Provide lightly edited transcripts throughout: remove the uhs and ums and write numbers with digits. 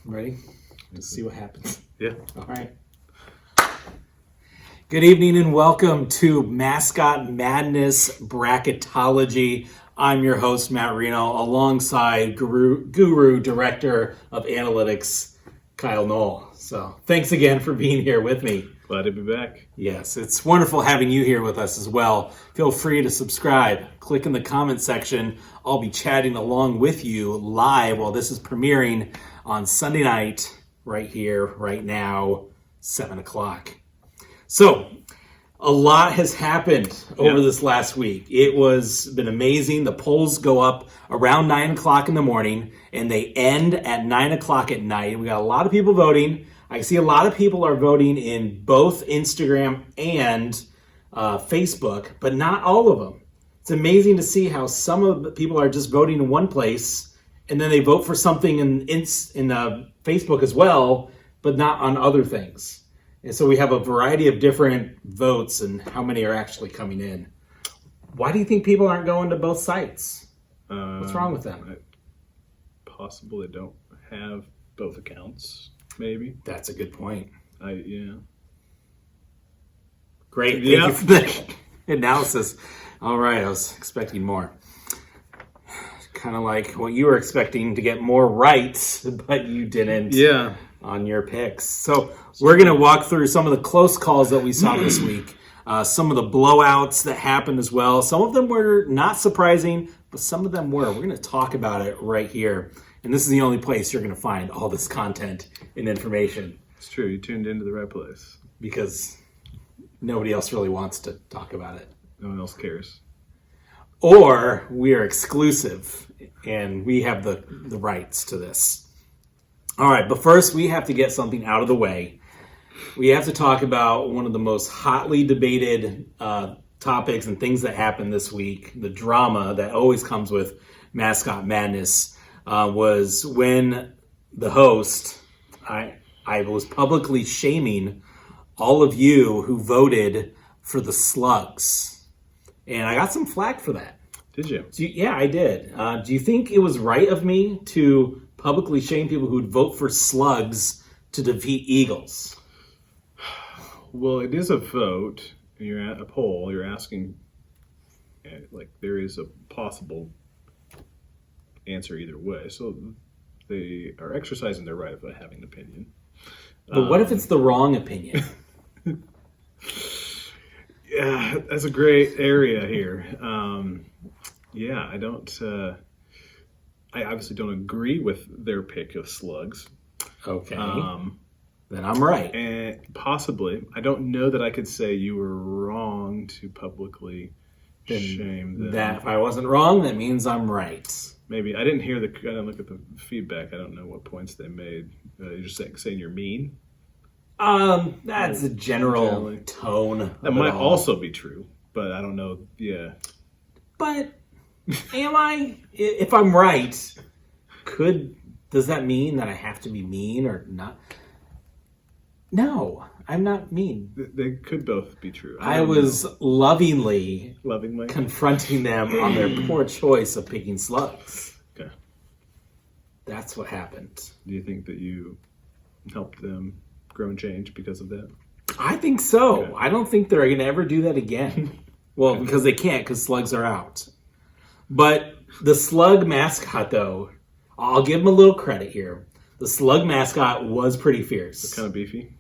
Ready? Let's see what happens. Yeah. All right. Good evening and welcome to Mascot Madness Bracketology. I'm your host, Matt Reno, alongside Guru Director of Analytics, Kyle Knoll. So thanks again for being here with me. Glad to be back. Yes, it's wonderful having you here with us as well. Feel free to subscribe. Click in the comment section. I'll be chatting along with you live while this is premiering on Sunday night, right here, right now, 7 o'clock. So, a lot has happened over this last week. It was been amazing. The polls go up around 9 o'clock in the morning, and they end at 9 o'clock at night. We got a lot of people voting. I see a lot of people are voting in both Instagram and Facebook, but not all of them. It's amazing to see how some of the people are just voting in one place, and then they vote for something in Facebook as well, but not on other things. And so we have a variety of different votes and how many are actually coming in. Why do you think people aren't going to both sites? What's wrong with them? Possible they don't have both accounts, maybe. That's a good point. Great. Thank you for the analysis. All right, I was expecting more. Kind of like what you were expecting to get more right, but you didn't. Yeah. On your picks. So we're going to walk through some of the close calls that we saw this week, some of the blowouts that happened as well. Some of them were not surprising, but some of them were. We're going to talk about it right here. And this is the only place you're going to find all this content and information. It's true. You tuned into the right place. Because nobody else really wants to talk about it. No one else cares. Or we are exclusive and we have the rights to this. All right, but first we have to get something out of the way. We have to talk about one of the most hotly debated topics and things that happened this week. The drama that always comes with Mascot Madness was when the host, I was publicly shaming all of you who voted for the slugs. And I got some flack for that. Did you? Yeah, I did. Do you think it was right of me to publicly shame people who would vote for slugs to defeat eagles? Well, it is a vote. You're at a poll. You're asking, there is a possible answer either way. So they are exercising their right of having an opinion. But what if it's the wrong opinion? Yeah, that's a great area here. I obviously don't agree with their pick of slugs. Okay. Then I'm right. And possibly. I don't know that I could say you were wrong to publicly shame them. That if I wasn't wrong, that means I'm right. Maybe. I didn't look at the feedback. I don't know what points they made. You're just saying you're mean? That's a general tone. That might also be true, but I don't know. Yeah. But am I? If I'm right, does that mean that I have to be mean or not? No, I'm not mean. They could both be true. I was lovingly lovingly confronting them on their poor choice of picking slugs. Okay. That's what happened. Do you think that you helped them grow and change because of that? I think so. Okay. I don't think they're going to ever do that again. Well, because they can't, because slugs are out. But the slug mascot, though, I'll give him a little credit here. The slug mascot was pretty fierce. Kind of beefy.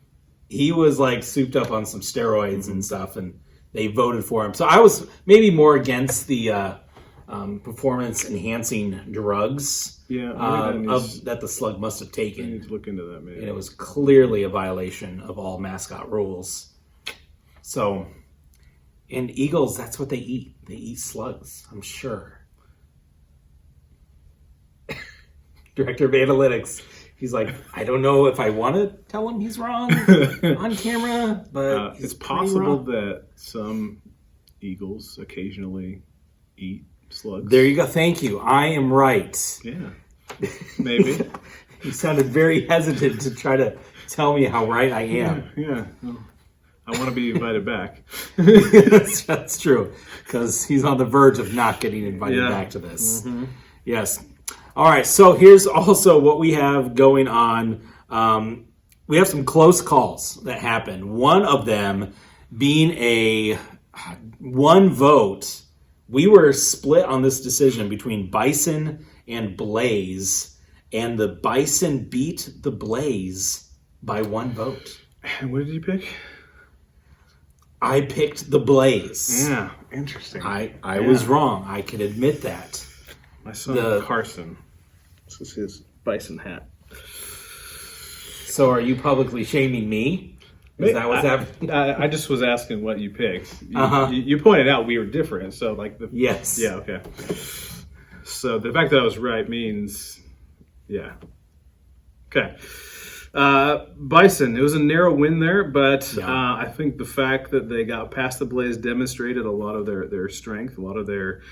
He was like souped up on some steroids and stuff, and they voted for him. So I was maybe more against the performance-enhancing drugs that the slug must have taken. I need to look into that, maybe. And it was clearly a violation of all mascot rules. So, and eagles, that's what they eat. They eat slugs, I'm sure. Director of Analytics, he's like, I don't know if I want to tell him he's wrong on camera, but it's possible that some eagles occasionally eat slugs. There you go. Thank you. I am right. Yeah, maybe. He sounded very hesitant to try to tell me how right I am. Yeah. Well, I want to be invited back. That's true, because he's on the verge of not getting invited back to this. Mm-hmm. Yes. All right, so here's also what we have going on. We have some close calls that happened. One of them being a one vote. We were split on this decision between Bison and Blaze, and the Bison beat the Blaze by one vote. And what did you pick? I picked the Blaze. Yeah, interesting. I was wrong. I can admit that. My son Carson. This is his Bison hat. So are you publicly shaming me? Is that what's happening? I just was asking what you picked. You pointed out we were different, so like yes. Yeah, okay. So the fact that I was right means, yeah. Okay. Bison, it was a narrow win there, but I think the fact that they got past the Blaze demonstrated a lot of their strength, a lot of their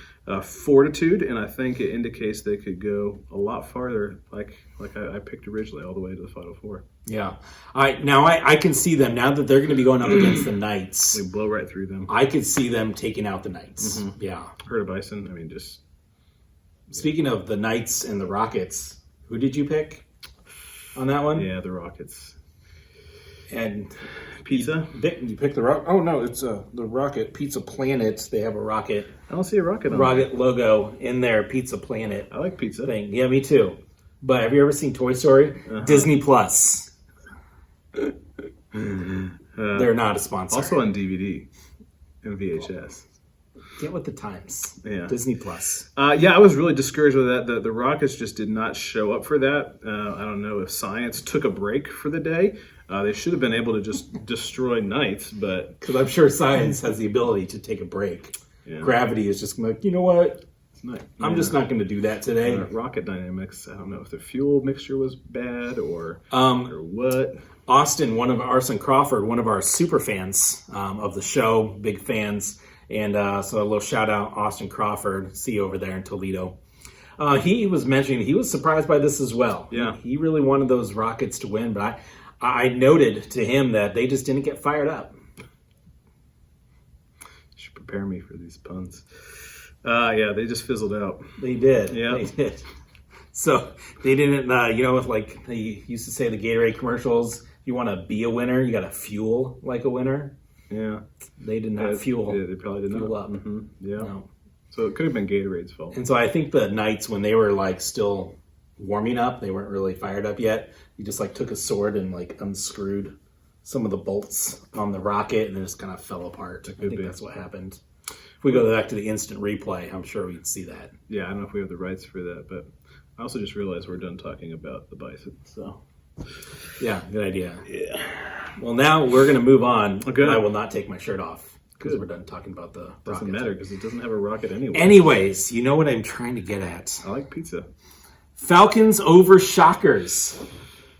fortitude, and I think it indicates they could go a lot farther, like I picked originally, all the way to the Final Four. Yeah. I can see them, now that they're going to be going up against the Knights. We blow right through them. I could see them taking out the Knights. Mm-hmm. Yeah. Heard of Bison? I mean, just... Speaking of the Knights and the Rockets, who did you pick on that one? Yeah, the Rockets. And Pizza? You picked the Rocket. Oh, no, it's the Rocket Pizza Planet. They have a rocket. I don't see a rocket on Rocket logo in their Pizza Planet. I like pizza. Thing. Yeah, me too. But have you ever seen Toy Story? Disney Plus. They're not a sponsor. Also on DVD and VHS. Get with the times. Yeah. Disney Plus. I was really discouraged with that. The Rockets just did not show up for that. I don't know if science took a break for the day. They should have been able to just destroy Knights, but... Because I'm sure science has the ability to take a break. Yeah. Gravity is just like, you know what? I'm just not going to do that today. Rocket dynamics, I don't know if the fuel mixture was bad or what. Austin Crawford, one of our super fans of the show, big fans. And so a little shout out, Austin Crawford, see you over there in Toledo. He was mentioning he was surprised by this as well. Yeah. He really wanted those Rockets to win, but I noted to him that they just didn't get fired up. You should prepare me for these puns. They just fizzled out. They did. Yeah. They did. So they didn't, like they used to say the Gatorade commercials, if you want to be a winner, you got to fuel like a winner. Yeah. They did not fuel. Yeah, they probably did not. Fuel up. Mm-hmm. Yeah. No. So it could have been Gatorade's fault. And so I think the Knights, when they were like still warming up, they weren't really fired up yet. He just like took a sword and like unscrewed some of the bolts on the rocket and it just kind of fell apart. I think that's what happened. If we go back to the instant replay, I'm sure we'd see that. Yeah, I don't know if we have the rights for that, but I also just realized we're done talking about the Bison. So, yeah, good idea. Yeah. Well, now we're going to move on. Okay. I will not take my shirt off because we're done talking about the rocket. Doesn't matter because it doesn't have a rocket anyway. Anyways, you know what I'm trying to get at. I like pizza. Falcons over Shockers.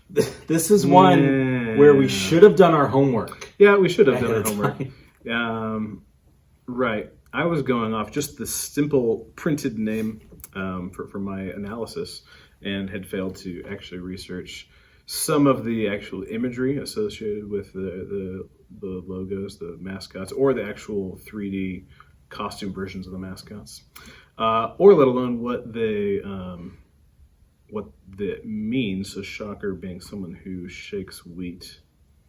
This is one where we should have done our homework. Yeah, we should have done our homework. Right. I was going off just the simple printed name for my analysis and had failed to actually research some of the actual imagery associated with the logos, the mascots, or the actual 3D costume versions of the mascots, or let alone what that means. A shocker being someone who shakes wheat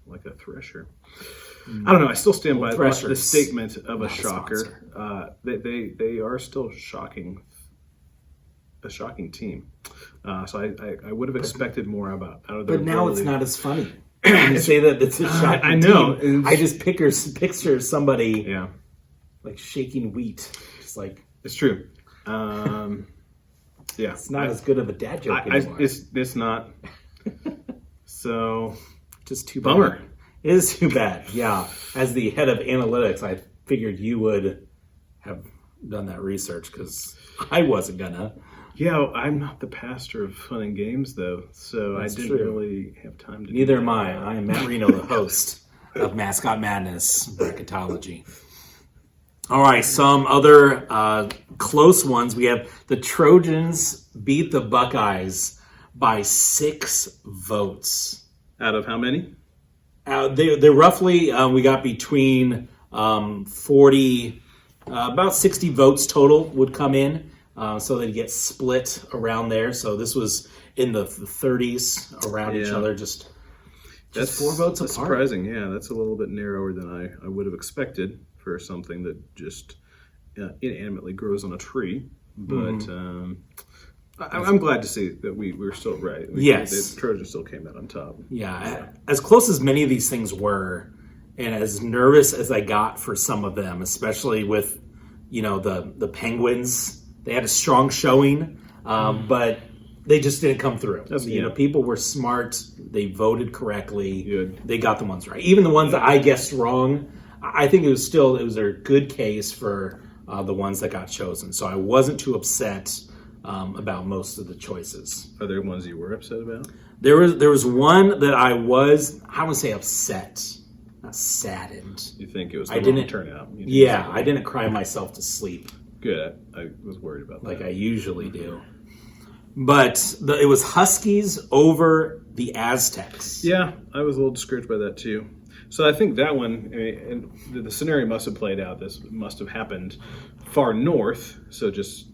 like a thresher. I don't know. I still stand by the statement of a shocker. They are still shocking. A shocking team. So I would have expected more out of their. But now it's not as funny. You say that it's a shocking I know. team. I just picture somebody yeah, like shaking wheat. Just like it's true. Yeah, it's not as good of a dad joke anymore. It's not. So just too bummer. Bad. It is too bad. Yeah. As the head of analytics, I figured you would have done that research because I wasn't gonna. Yeah, I'm not the pastor of Fun and Games though, so I didn't really have time to. Neither am I. I am Matt Reno, the host of Mascot Madness Bracketology. All right, some other close ones. We have the Trojans beat the Buckeyes by 6 votes. Out of how many? They're roughly, we got between 40, about 60 votes total would come in so they'd get split around there. So this was in the 30s around each other, just that's 4 votes that's apart. surprising. Yeah, that's a little bit narrower than I would have expected for something that just inanimately grows on a tree. But I'm glad to see that we were still right. Yes. The Trojans still came out on top. Yeah, as close as many of these things were, and as nervous as I got for some of them, especially with, the Penguins. They had a strong showing, but they just didn't come through. People were smart. They voted correctly. Good. They got the ones right. Even the ones that I guessed wrong, I think it was a good case for the ones that got chosen. So I wasn't too upset about most of the choices. Are there ones you were upset about? There was one that I wouldn't say upset, not saddened. You think it was the wrong turnout? Yeah, I didn't cry myself to sleep. Good. I was worried about that. Like I usually do. But it was Huskies over the Aztecs. Yeah, I was a little discouraged by that too. So I think that one, and the scenario must have played out. This must have happened far north. So just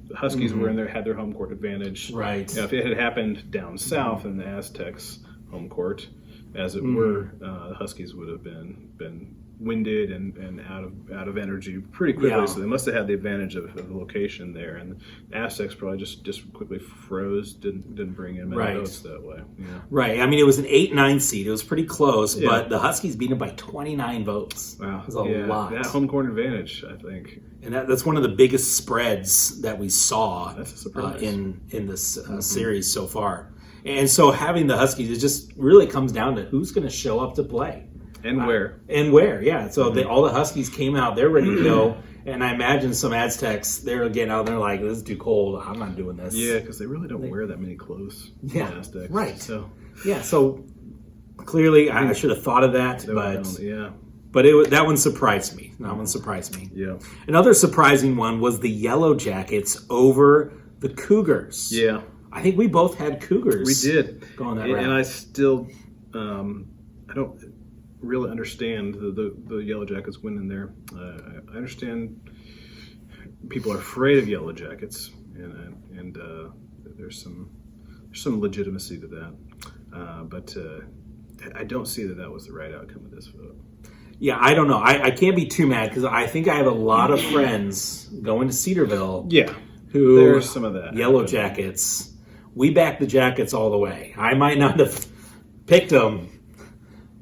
the Huskies were in there, had their home court advantage. Right. If it had happened down south in the Aztecs' home court, as it were, the Huskies would have been winded and out of energy pretty quickly. Yeah. So they must have had the advantage of the location there. And the Aztecs probably just quickly froze, didn't bring in many votes that way. Yeah. Right. I mean, it was an 8-9 seed. It was pretty close, but the Huskies beat them by 29 votes. Wow. It was a lot. That home court advantage, I think. And that's one of the biggest spreads that we saw That's a surprise. in this series so far. And so having the Huskies, it just really comes down to who's going to show up to play. And where. Yeah. So all the Huskies came out, they're ready to go. And I imagine some Aztecs, they're getting out, they're like, this is too cold, I'm not doing this. Yeah, because they really don't wear that many clothes. Yeah, Aztecs. right. So clearly I should have thought of that, but that one surprised me. Yeah. Another surprising one was the Yellow Jackets over the Cougars. Yeah. I think we both had Cougars. We did. Going that route. And I still, I don't really understand the Yellow Jackets winning there. I understand people are afraid of Yellow Jackets, and there's some legitimacy to that. But I don't see that was the right outcome of this vote. Yeah, I don't know. I can't be too mad because I think I have a lot of friends going to Cedarville. Yeah, who there's some of that. Yellow Jackets. We back the Jackets all the way. I might not have picked them,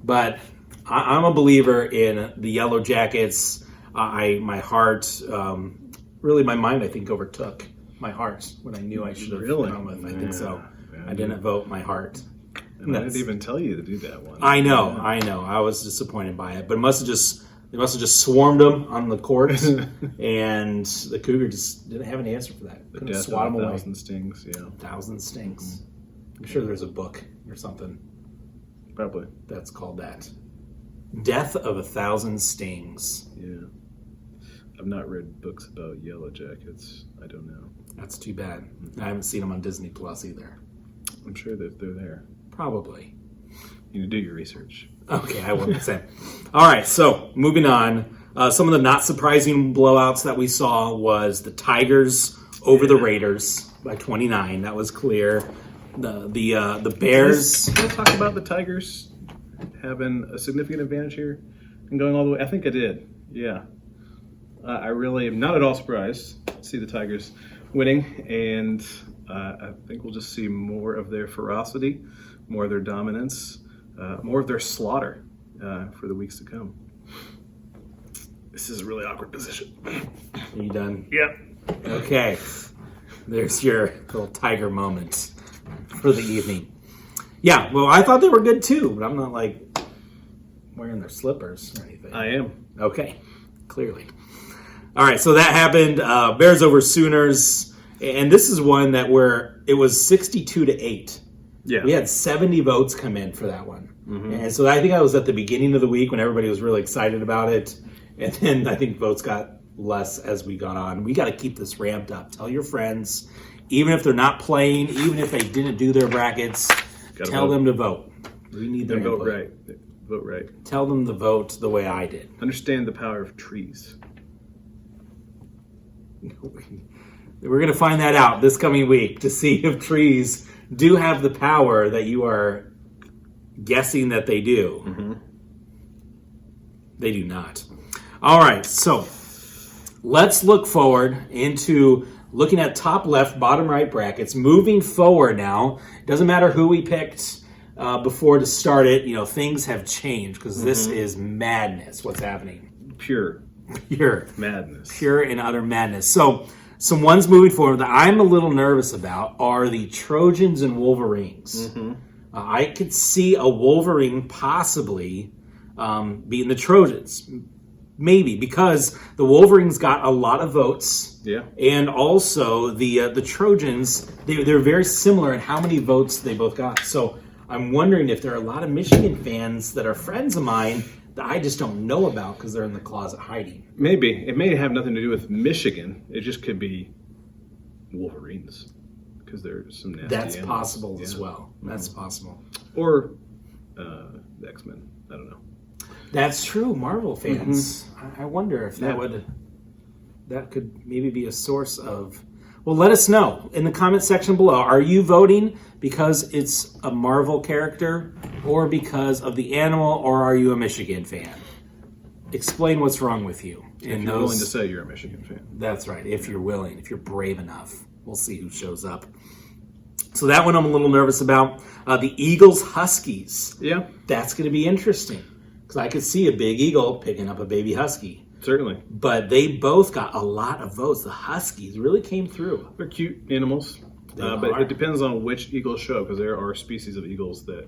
but I'm a believer in the Yellow Jackets. My heart, really my mind, I think, overtook my heart when I knew I should have gone with. I think so. Yeah, I didn't vote my heart. And I didn't even tell you to do that one. I know. I was disappointed by it, but they must have just swarmed them on the court, and the Cougar just didn't have an answer for that. The death of 1,000 stings. Yeah, 1,000 stings. I'm sure there's a book or something. Probably. That's called that. Death of 1,000 Stings. Yeah. I've not read books about Yellow Jackets. I don't know. That's too bad. I haven't seen them on Disney Plus either. I'm sure that they're there. Probably. You need to do your research. Okay, I will say. All right, so moving on. Some of the not surprising blowouts that we saw was the Tigers over the Raiders by 29. That was clear. The Bears. Did I talk about the Tigers having a significant advantage here and going all the way? I think I did. Yeah. I really am not at all surprised to see the Tigers winning, and I think we'll just see more of their ferocity, more of their dominance, more of their slaughter for the weeks to come. This is a really awkward position. Are you done? Yeah. Okay. There's your little Tiger moment for the evening. Yeah, well, I thought they were good too, but I'm not like wearing their slippers or anything. I am. Okay, clearly. All right, so that happened. Bears over Sooners, and this is one that where it was 62-8. Yeah, we had 70 votes come in for that one, and so I think I was at the beginning of the week when everybody was really excited about it, and then I think votes got less as we got on. We got to keep this ramped up. Tell your friends, even if they're not playing, even if they didn't do their brackets, tell them to vote. We need them to vote right. Vote right. Tell them to vote the way I did. Understand the power of trees. We're going to find that out this coming week to see if trees do have the power that you are guessing that they do. Mm-hmm. They do not. All right, so let's look forward into looking at top left, bottom right brackets. Moving forward now, it doesn't matter who we picked before to start it. Things have changed because this is madness. What's happening? Pure madness. Pure and utter madness. So some ones moving forward that I'm a little nervous about are the Trojans and Wolverines. I could see a Wolverine possibly beating the Trojans. Maybe, because the Wolverines got a lot of votes. Yeah. And also the Trojans, they're very similar in how many votes they both got. So I'm wondering if there are a lot of Michigan fans that are friends of mine that I just don't know about because they're in the closet hiding. Maybe. It may have nothing to do with Michigan. It just could be Wolverines. Because there's some nasty That's animals. possible as well. That's possible. Or the X-Men. I don't know. That's true. Marvel fans. I wonder if that could maybe be a source of... Well, let us know in the comment section below. Are you voting because it's a Marvel character or because of the animal, or are you a Michigan fan? Explain what's wrong with you. If you're willing to say you're a Michigan fan. That's right. If you're willing, if you're brave enough. We'll see who shows up. So that one I'm a little nervous about. The Eagles Huskies. Yeah. That's going to be interesting because I could see a big eagle picking up a baby husky. Certainly. But they both got a lot of votes. The Huskies really came through. They're cute animals. But it depends on which eagles show, because there are species of eagles that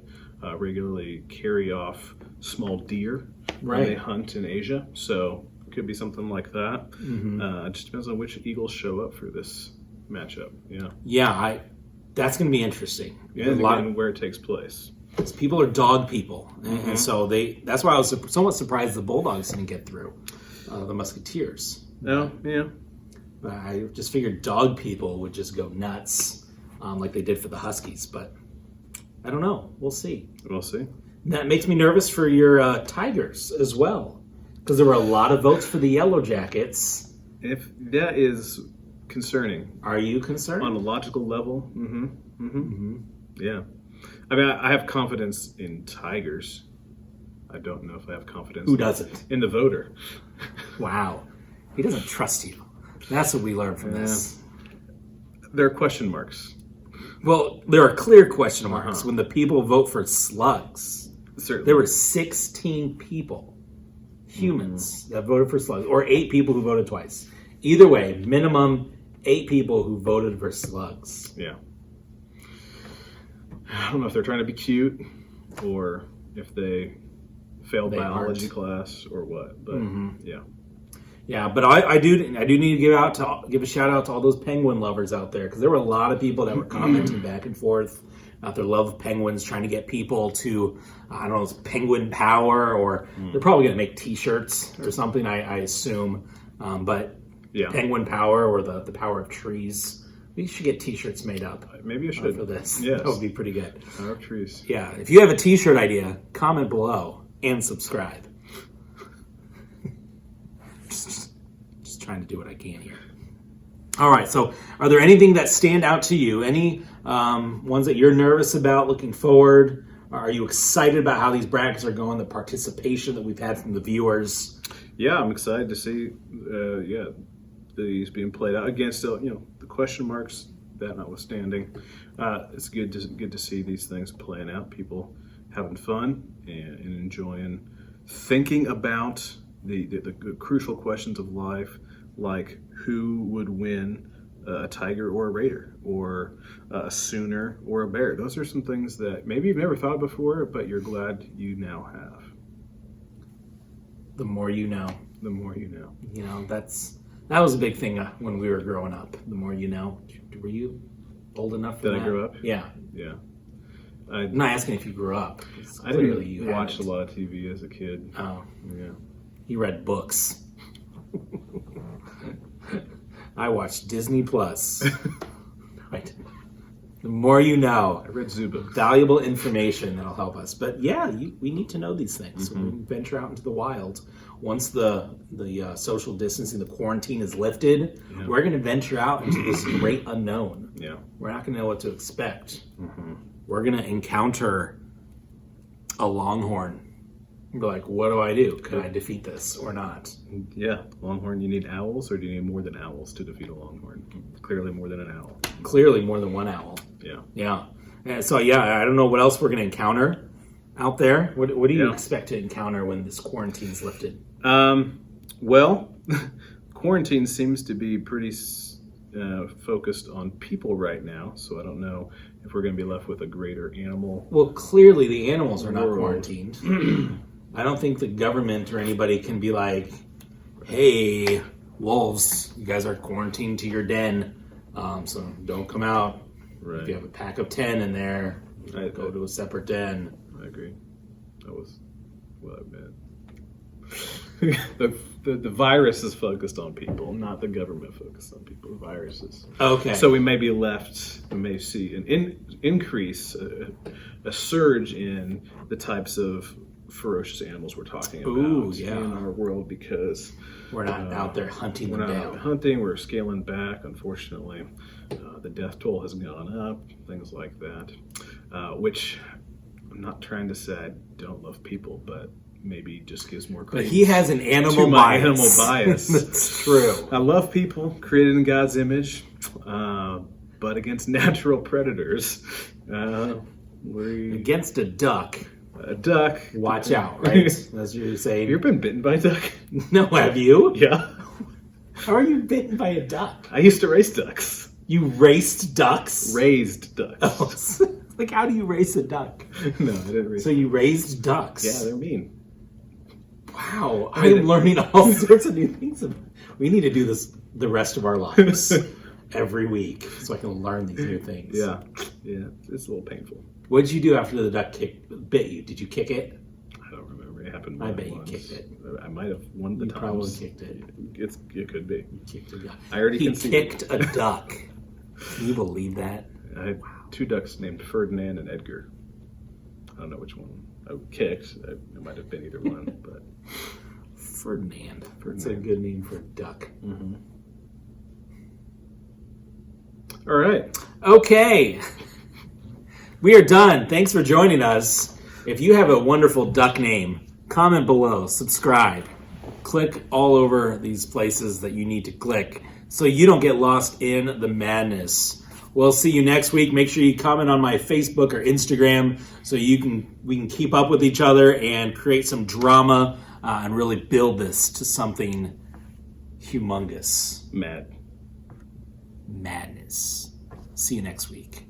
regularly carry off small deer when they hunt in Asia. So it could be something like that. It just depends on which eagles show up for this matchup. Yeah. That's going to be interesting. Yeah, and again, where it takes place. People are dog people, and so that's why I was somewhat surprised the Bulldogs didn't get through. The Musketeers. No, yeah. But I just figured dog people would just go nuts, like they did for the Huskies. But I don't know. We'll see. We'll see. And that makes me nervous for your Tigers as well, because there were a lot of votes for the Yellow Jackets. If that is concerning. Are you concerned? On a logical level? Yeah. I mean, I have confidence in Tigers. I don't know if I have confidence. Who doesn't? In the voter. Wow. He doesn't trust you. That's what we learned from this. There are question marks. Well, there are clear question marks when the people vote for slugs. Certainly. There were 16 people, humans, that voted for slugs, or 8 people who voted twice. Either way, minimum 8 people who voted for slugs. Yeah. I don't know if they're trying to be cute or if they failed biology class or what, but yeah. Yeah, but I do need to give a shout out to all those penguin lovers out there, because there were a lot of people that were commenting back and forth about their love of penguins, trying to get people to I don't know, penguin power, or they're probably going to make T-shirts or something. I assume, but penguin power or the power of trees. We should get T-shirts made up. Maybe you should for this. Yes. That would be pretty good. Power of trees. Yeah, if you have a T-shirt idea, comment below and subscribe. Just trying to do what I can here. All right, so are there anything that stand out to you? Any ones that you're nervous about looking forward? Are you excited about how these brackets are going, the participation that we've had from the viewers? Yeah, I'm excited to see these being played out. Again, still, the question marks, that notwithstanding. It's good to see these things playing out, people having fun and enjoying thinking about the crucial questions of life, like who would win a tiger or a raider, or a sooner or a bear. Those are some things that maybe you've never thought of before, but you're glad you now have. The more you know. The more you know. That was a big thing when we were growing up. The more you know. Were you old enough for that? Did I grow up? Yeah. Yeah. I'm not asking if you grew up. I didn't watch a lot of TV as a kid. Oh. Yeah. You read books. I watched Disney Plus. Right. The more you know. I read zoo books. Valuable information that'll help us. But yeah, we need to know these things. When we venture out into the wild. Once the social distancing, the quarantine is lifted, we're going to venture out into this great unknown. Yeah. We're not going to know what to expect. We're going to encounter a longhorn. Be like, what do I do? Can I defeat this or not? Yeah. Longhorn, you need owls, or do you need more than owls to defeat a longhorn? Clearly more than an owl. Clearly more than one owl. Yeah. Yeah. And so, I don't know what else we're going to encounter out there. What do you expect to encounter when this quarantine's lifted? Well, quarantine seems to be pretty focused on people right now, so I don't know if we're going to be left with a greater animal. Well, clearly the animals are not world. quarantined. I don't think the government or anybody can be like, hey, wolves, you guys are quarantined to your den, so don't come out. Right. If you have a pack of 10 in there, go to a separate den. I agree. That was what I meant. The virus is focused on people, not the government focused on people. The virus is. Okay. So we may be left, we may see an increase, a surge in the types of ferocious animals we're talking about in our world, because we're not out there hunting them down. We're not out hunting, we're scaling back, unfortunately. The death toll has gone up, things like that, which I'm not trying to say I don't love people, but maybe just gives more credit. But he has an animal bias. That's true. I love people created in God's image, but against natural predators, against a duck. A duck. Watch out, right? That's what you're saying. Have you ever been bitten by a duck? No, have you? Yeah. How are you bitten by a duck? I used to race ducks. You raced ducks? Raised ducks. Oh, like, how do you race a duck? No, I didn't race. So you raised ducks? Yeah, they're mean. Wow, I am learning all sorts of new things. We need to do this the rest of our lives every week so I can learn these new things. Yeah, it's a little painful. What did you do after the duck bit you? Did you kick it? I don't remember. It happened. I bet you kicked it. I might have one of the times. Probably kicked it. It could be. You kicked a duck. He kicked a duck. Can you believe that? I had two ducks named Ferdinand and Edgar. I don't know which one I kicked. It might have been either one, but Ferdinand. That's a good name for a duck. Mm-hmm. All right. Okay. We are done. Thanks for joining us. If you have a wonderful duck name, comment below, subscribe, click all over these places that you need to click so you don't get lost in the madness. We'll see you next week. Make sure you comment on my Facebook or Instagram so we can keep up with each other and create some drama and really build this to something humongous. Madness. See you next week.